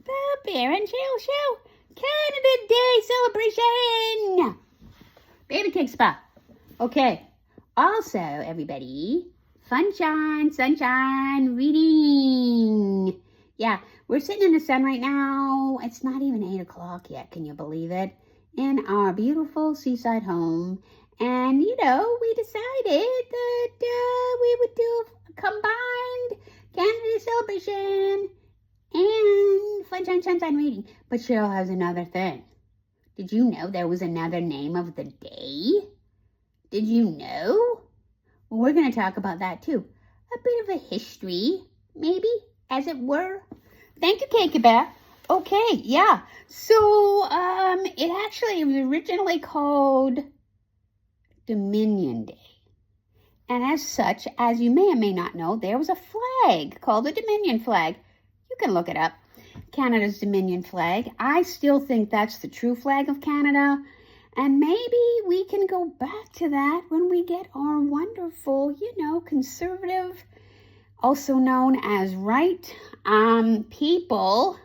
the Bear and Jill Show Canada Day celebration. Baby cake spa. Okay. Also, everybody, sunshine reading. Yeah, we're sitting in the sun right now. It's not even 8 o'clock yet. Can you believe it? In our beautiful seaside home. And, we decided that we would do a combined Canada Day celebration and sunshine reading. But Cheryl has another thing. Did you know there was another name of the day? Did you know? Well, we're going to talk about that too. A bit of a history, maybe, as it were. Thank you, Cake Bear. Okay, yeah. So, it actually was originally called Dominion Day. And as such, as you may or may not know, there was a flag called the Dominion flag. You can look it up. Canada's Dominion flag. I still think that's the true flag of Canada. And maybe we can go back to that when we get our wonderful, conservative, also known as people,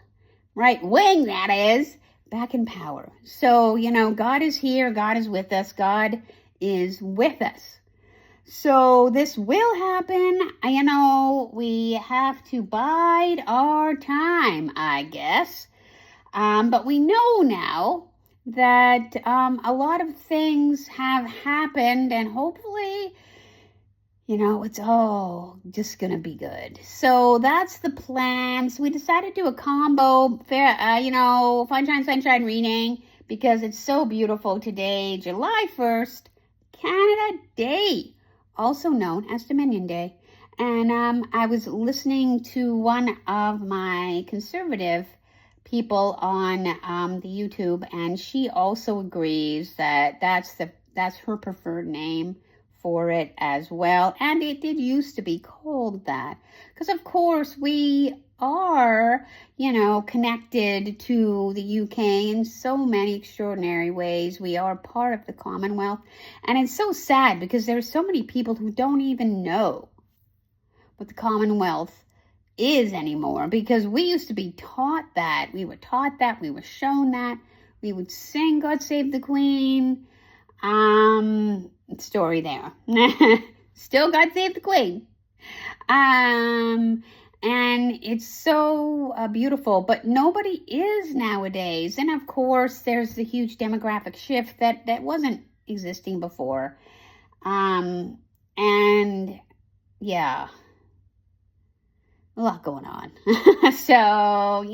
right wing, that is, back in power. So, God is here. God is with us. God is with us. So this will happen. We have to bide our time, I guess. But we know now that a lot of things have happened, and hopefully, it's all just going to be good. So that's the plan. So we decided to do a combo, sunshine reading, because it's so beautiful today, July 1st, Canada Day, also known as Dominion Day. And I was listening to one of my conservative people on the YouTube, and she also agrees that that's her preferred name for it as well. And it did used to be called that because, of course, we are, connected to the UK in so many extraordinary ways. We are part of the Commonwealth, and it's so sad because there's so many people who don't even know what the Commonwealth is anymore, because we used to be taught that. We were taught that. We were shown that. We would sing God Save the Queen. Story there. Still God Save the Queen. And it's so beautiful, but nobody is nowadays. And of course, there's the huge demographic shift that wasn't existing before. And yeah, a lot going on. So,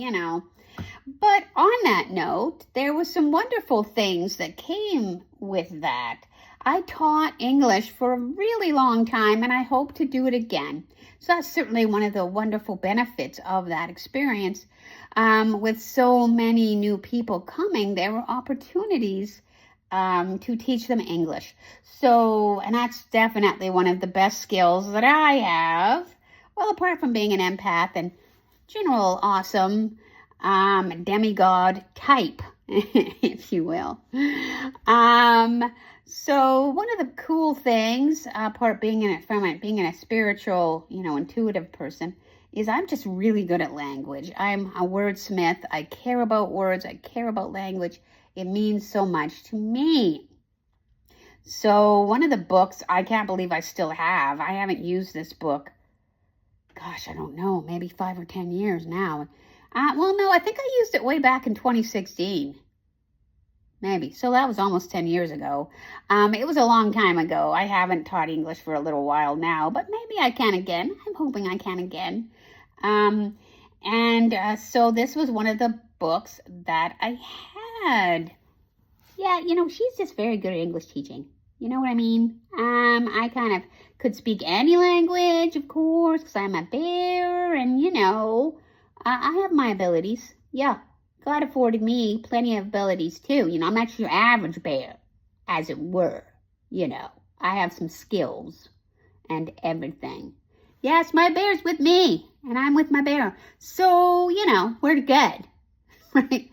but on that note, there was some wonderful things that came with that. I taught English for a really long time, and I hope to do it again. So that's certainly one of the wonderful benefits of that experience. With so many new people coming, there were opportunities to teach them English. So, and that's definitely one of the best skills that I have. Well, apart from being an empath and general awesome demigod type, if you will. So one of the cool things, apart being being a spiritual, intuitive person, is I'm just really good at language. I'm a wordsmith. I care about words. I care about language. It means so much to me. So one of the books I can't believe I still have. I haven't used this book. Gosh, I don't know, maybe 5 or 10 years now. Well, no, I think I used it way back in 2016. Maybe. So that was almost 10 years ago. It was a long time ago. I haven't taught English for a little while now, but maybe I can again. I'm hoping I can again. So this was one of the books that I had. Yeah, she's just very good at English teaching. You know what I mean? I kind of could speak any language, of course, because I'm a bear, and, I have my abilities. Yeah, God afforded me plenty of abilities, too. I'm not your average bear, as it were. I have some skills and everything. Yes, my bear's with me, and I'm with my bear. So, we're good, right?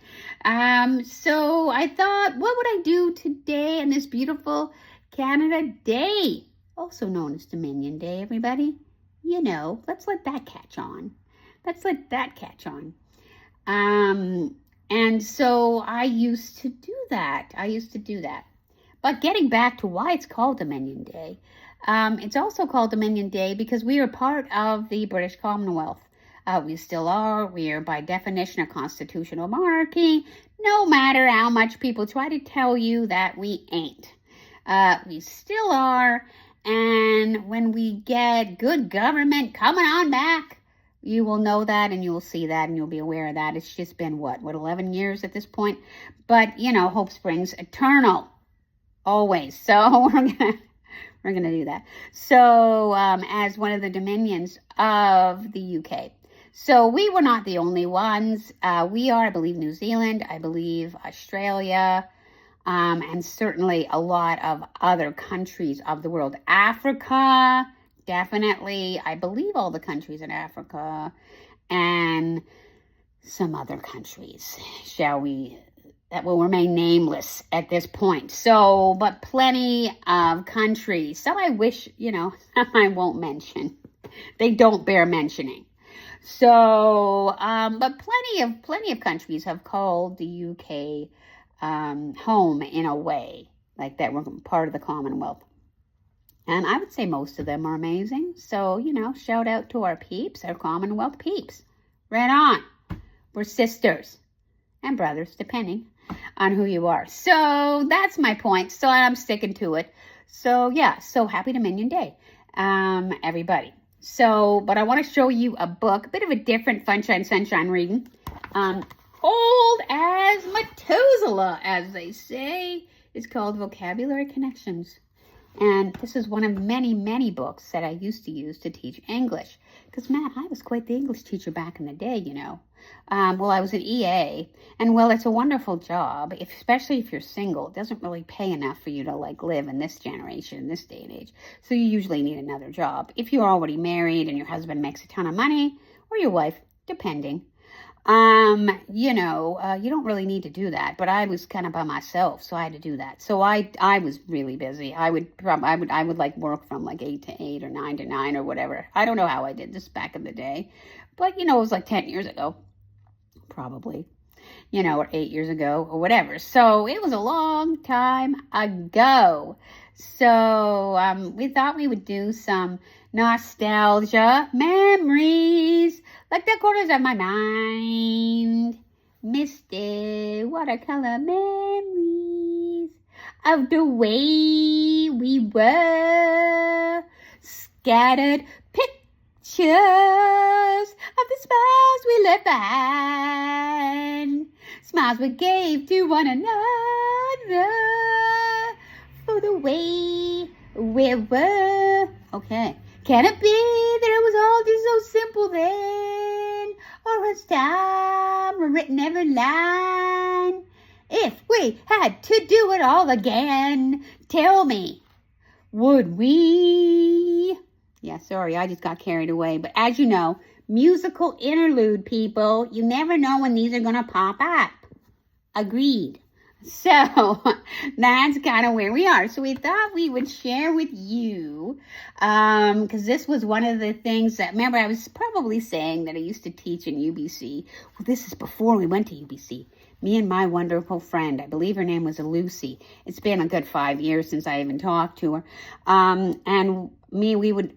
So I thought, what would I do today on this beautiful Canada Day, also known as Dominion Day, everybody? Let's let that catch on. And so I used to do that. But getting back to why it's called Dominion Day, it's also called Dominion Day because we are part of the British Commonwealth. We still are. We are, by definition, a constitutional monarchy, no matter how much people try to tell you that we ain't. We still are. And when we get good government coming on back, you will know that and you will see that and you'll be aware of that. It's just been, what, 11 years at this point? But, hope springs eternal. Always. So we're gonna do that. So as one of the dominions of the UK. So we were not the only ones. We are, I believe, New Zealand, I believe Australia, and certainly a lot of other countries of the world. Africa, definitely. I believe all the countries in Africa and some other countries, that will remain nameless at this point. So, but plenty of countries. Some I wish, I won't mention. They don't bear mentioning. So, but plenty of countries have called the UK home in a way, like that we're part of the Commonwealth. And I would say most of them are amazing. So, shout out to our peeps, our Commonwealth peeps. Right on. We're sisters and brothers, depending on who you are. So that's my point. So I'm sticking to it. So yeah, so happy Dominion Day, everybody. So, but I want to show you a book, a bit of a different sunshine reading. Old as Methuselah, as they say. It's called Vocabulary Connections. And this is one of many, many books that I used to use to teach English. Because, man, I was quite the English teacher back in the day, Well, I was an EA. And, well, it's a wonderful job, especially if you're single. It doesn't really pay enough for you to, live in this generation, in this day and age. So you usually need another job. If you're already married and your husband makes a ton of money, or your wife, depending, you don't really need to do that, but I was kind of by myself, so I had to do that. So I was really busy. I would work from 8 to 8 or 9 to 9 or whatever. I don't know how I did this back in the day, but it was 10 years ago, probably, or 8 years ago or whatever. So it was a long time ago. So, we thought we would do some nostalgia memories, like the corners of my mind, misty watercolor memories of the way we were, scattered pictures of the smiles we left behind, smiles we gave to one another for the way we were. Okay. Can it be that it was all just so simple then? Or has time written every line? If we had to do it all again, tell me, would we? Yeah, sorry, I just got carried away. But as you know, musical interlude, people, you never know when these are going to pop up. Agreed. So that's kind of where we are. So we thought we would share with you, because this was one of the things that, remember, I was probably saying that I used to teach in UBC. Well, this is before we went to UBC. Me and my wonderful friend, I believe her name was Lucy. It's been a good 5 years since I even talked to her. And we would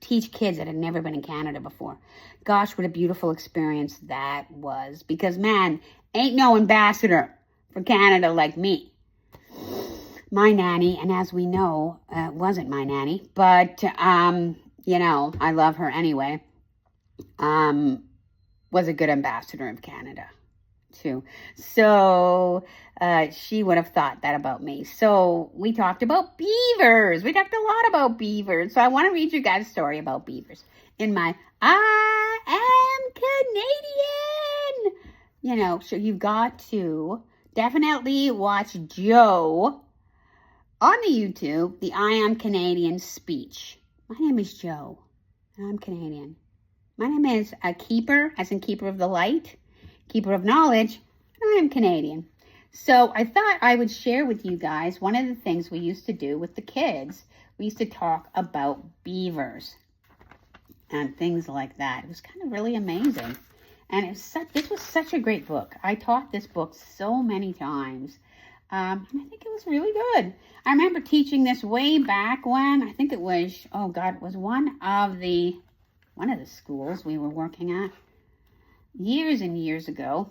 teach kids that had never been in Canada before. Gosh, what a beautiful experience that was. Because, man, ain't no ambassador for Canada like me. My nanny, and as we know, wasn't my nanny, but, I love her anyway, was a good ambassador of Canada, too. So, she would have thought that about me. So, we talked about beavers. We talked a lot about beavers. So, I want to read you guys a story about beavers in my I Am Canadian. So you've got to definitely watch Joe on the YouTube, the I Am Canadian speech. My name is Joe, and I'm Canadian. My name is a keeper, as in keeper of the light, keeper of knowledge, and I am Canadian. So I thought I would share with you guys one of the things we used to do with the kids. We used to talk about beavers and things like that. It was kind of really amazing. And this was such a great book. I taught this book so many times. And I think it was really good. I remember teaching this way back when, I think it was, oh God, it was one of the schools we were working at years and years ago.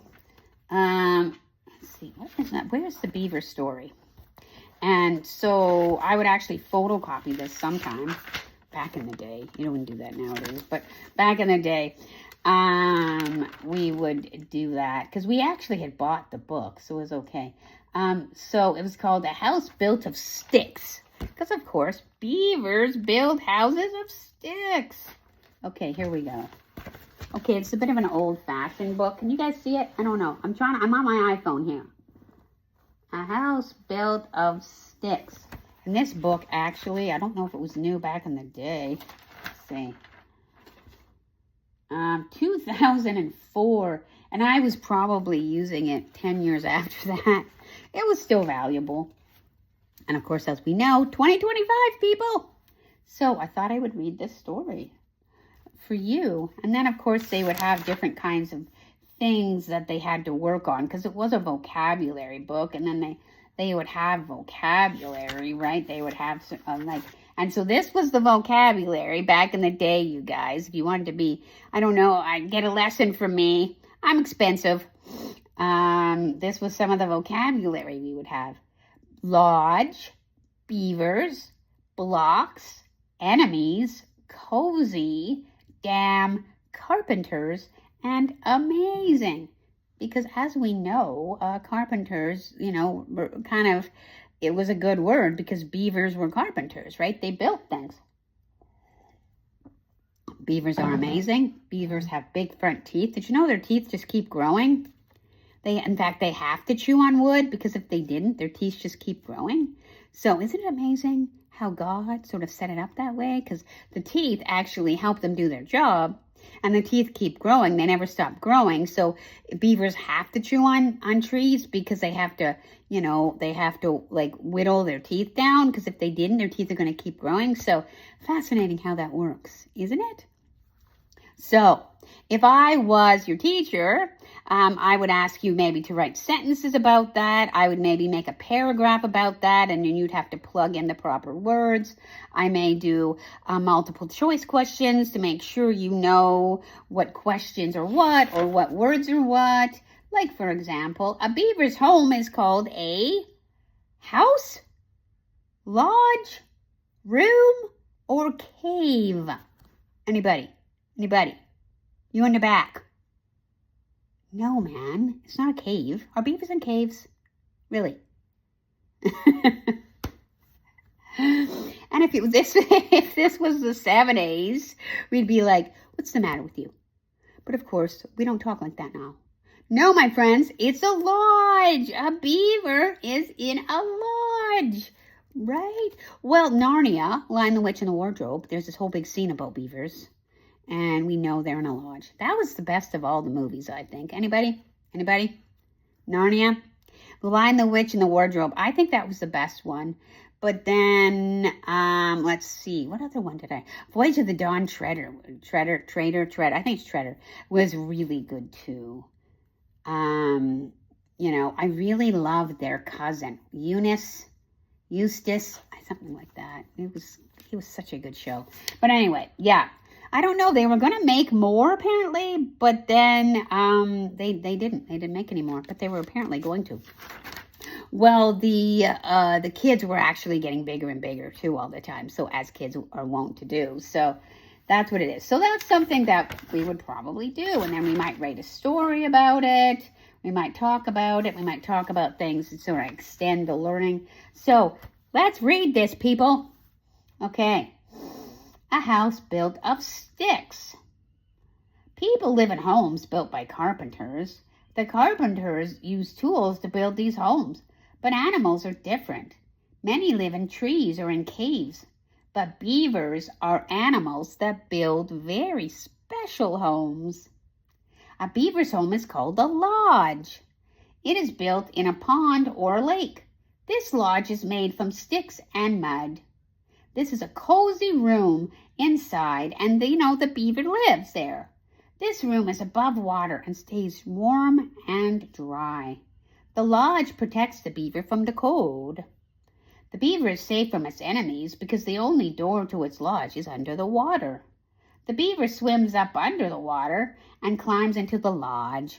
Let's see, what is that? Where's the beaver story? And so I would actually photocopy this sometime back in the day. You don't do that nowadays, but back in the day, we would do that because we actually had bought the book, so it was okay. So it was called A House Built of Sticks, because of course beavers build houses of sticks. Okay, here we go. Okay, it's a bit of an old-fashioned book. Can you guys see it? I don't know. I'm on my iPhone here. A House Built of Sticks. And this book, actually, I don't know if it was new back in the day. Let's see. 2004. And I was probably using it 10 years after that. It was still valuable. And of course, as we know, 2025 people. So I thought I would read this story for you. And then, of course, they would have different kinds of things that they had to work on, because it was a vocabulary book. And then they would have vocabulary, right? They would have and so this was the vocabulary back in the day, you guys. If you wanted to be, I don't know, I'd get a lesson from me. I'm expensive. This was some of the vocabulary we would have. Lodge, beavers, blocks, enemies, cozy, dam, carpenters, and amazing. Because as we know, carpenters, were it was a good word because beavers were carpenters, right? They built things. Beavers are amazing. Beavers have big front teeth. Did you know their teeth just keep growing? In fact, they have to chew on wood, because if they didn't, their teeth just keep growing. So isn't it amazing how God sort of set it up that way? Because the teeth actually help them do their job. And the teeth keep growing. They never stop growing. So beavers have to chew on trees, because they have to, whittle their teeth down. Because if they didn't, their teeth are going to keep growing. So fascinating how that works, isn't it? So if I was your teacher, I would ask you maybe to write sentences about that. I would maybe make a paragraph about that, and then you'd have to plug in the proper words. I may do multiple choice questions to make sure you know what questions are what, or what words are what. Like, for example, a beaver's home is called a house, lodge, room, or cave. Anybody? You in the back? No, man. It's not a cave. Are beavers in caves? Really? And if this was the 70s, we'd be like, what's the matter with you? But of course, we don't talk like that now. No, my friends, it's a lodge. A beaver is in a lodge, right? Well, Narnia, Lion, the Witch, and the Wardrobe, there's this whole big scene about beavers. And we know they're in a lodge. That was the best of all the movies, I think. Anybody? Narnia? The Lion, the Witch, and the Wardrobe. I think that was the best one. But then, let's see. What other one did I? Voyage of the Dawn Treader. I think it's Treader. Was really good, too. I really loved their cousin. Eustace, something like that. It was such a good show. But anyway, yeah. I don't know. They were going to make more, apparently, but then they didn't. They didn't make any more, but they were apparently going to. Well, the kids were actually getting bigger and bigger, too, all the time. So as kids are wont to do. So that's what it is. So that's something that we would probably do. And then we might write a story about it. We might talk about it. We might talk about things and sort of extend the learning. So let's read this, people. Okay. A house built of sticks. People live in homes built by carpenters. The carpenters use tools to build these homes, but animals are different. Many live in trees or in caves, but beavers are animals that build very special homes. A beaver's home is called a lodge. It is built in a pond or a lake. This lodge is made from sticks and mud. This is a cozy room inside, and the beaver lives there. This room is above water and stays warm and dry. The lodge protects the beaver from the cold. The beaver is safe from its enemies because the only door to its lodge is under the water. The beaver swims up under the water and climbs into the lodge.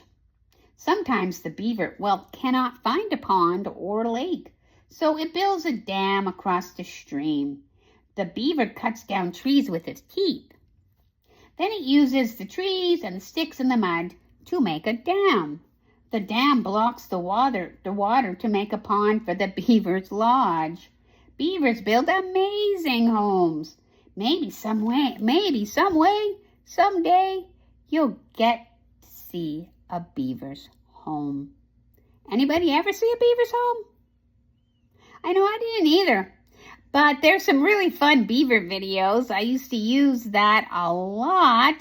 Sometimes the beaver, cannot find a pond or lake, so it builds a dam across the stream. The beaver cuts down trees with its teeth. Then it uses the trees and the sticks in the mud to make a dam. The dam blocks the water to make a pond for the beaver's lodge. Beavers build amazing homes. Maybe someday, you'll get to see a beaver's home. Anybody ever see a beaver's home? I know I didn't either. But there's some really fun beaver videos. I used to use that a lot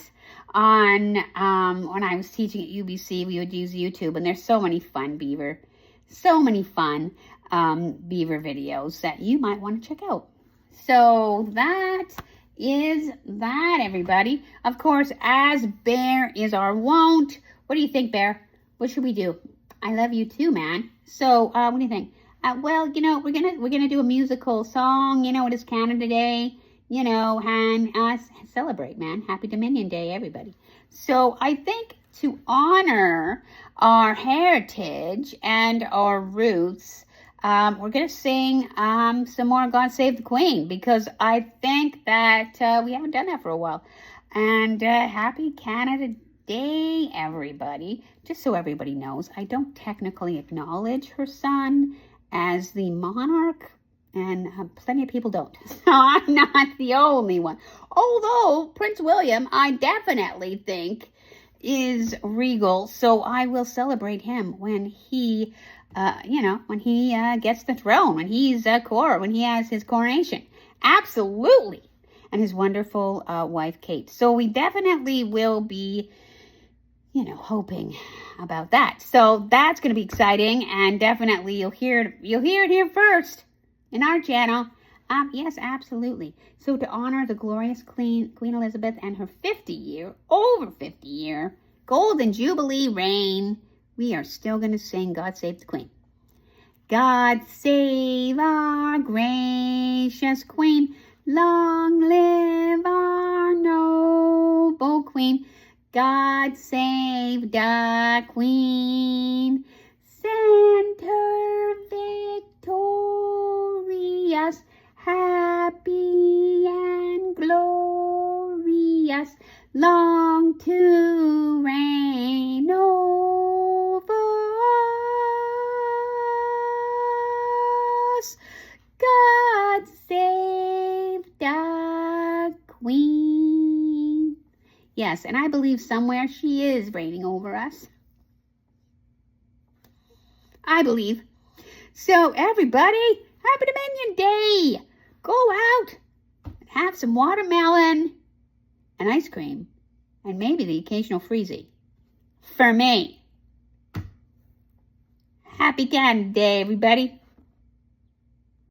on when I was teaching at UBC. We would use YouTube, and there's so many fun beaver videos that you might want to check out. So that is that, everybody. Of course, as Bear is our wont. What do you think, Bear? What should we do? I love you too, man. So what do you think? We're gonna do a musical song. It is Canada Day. And celebrate, man. Happy Dominion Day, everybody. So I think to honor our heritage and our roots, we're gonna sing some more God Save the Queen, because I think that we haven't done that for a while. And happy Canada Day, everybody. Just so everybody knows, I don't technically acknowledge her son as the monarch, and plenty of people don't. So I'm not the only one. Although Prince William, I definitely think, is regal. So I will celebrate him when he, gets the throne, when he's when he has his coronation. Absolutely. And his wonderful wife, Kate. So we definitely will be hoping about that. So that's going to be exciting, and definitely you'll hear it here first in our channel. Yes, absolutely. So to honor the glorious Queen Elizabeth and her over 50 year Golden Jubilee reign, we are still going to sing God Save the Queen. God save our gracious Queen. Long live our noble Queen. God save the Queen. Send her victorious, happy and glorious, long to reign over us. God save the Queen. Yes, and I believe somewhere she is reigning over us. I believe. So everybody, happy Dominion Day. Go out and have some watermelon and ice cream, and maybe the occasional freezy. For me. Happy Canada Day, everybody.